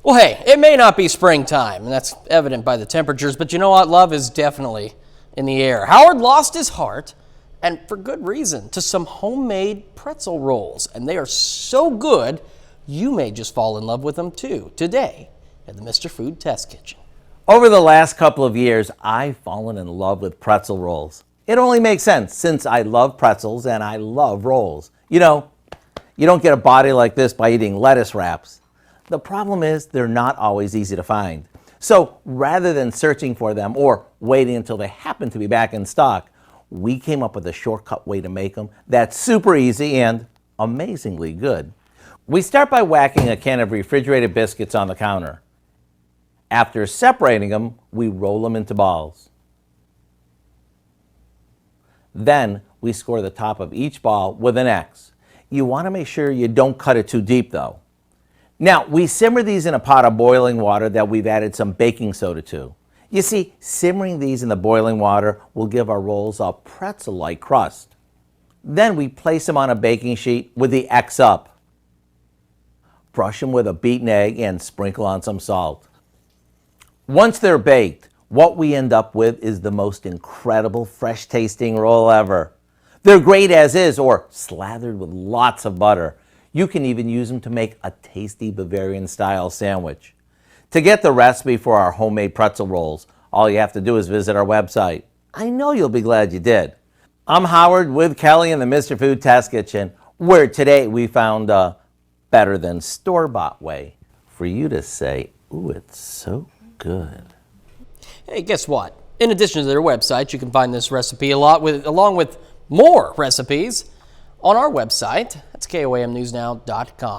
Well, hey, it may not be springtime, and that's evident by the temperatures, but you know what? Love is definitely in the air. Howard lost his heart, and for good reason, to some homemade pretzel rolls, and they are so good, you may just fall in love with them too, today at the Mr. Food Test Kitchen. Over the last couple of years, I've fallen in love with pretzel rolls. It only makes sense since I love pretzels and I love rolls. You know, you don't get a body like this by eating lettuce wraps. The problem is they're not always easy to find. So rather than searching for them or waiting until they happen to be back in stock, we came up with a shortcut way to make them that's super easy and amazingly good. We start by whacking a can of refrigerated biscuits on the counter. After separating them, we roll them into balls. Then we score the top of each ball with an X. You want to make sure you don't cut it too deep though. Now, we simmer these in a pot of boiling water that we've added some baking soda to. You see, simmering these in the boiling water will give our rolls a pretzel-like crust. Then we place them on a baking sheet with the X up. Brush them with a beaten egg and sprinkle on some salt. Once they're baked, what we end up with is the most incredible fresh-tasting roll ever. They're great as is or slathered with lots of butter. You can even use them to make a tasty Bavarian-style sandwich. To get the recipe for our homemade pretzel rolls, all you have to do is visit our website. I know you'll be glad you did. I'm Howard with Kelly in the Mr. Food Test Kitchen, where today we found a better than store-bought way for you to say, ooh, it's so good. Hey, guess what? In addition to their website, you can find this recipe along with more recipes on our website. That's KOAMNewsNow.com.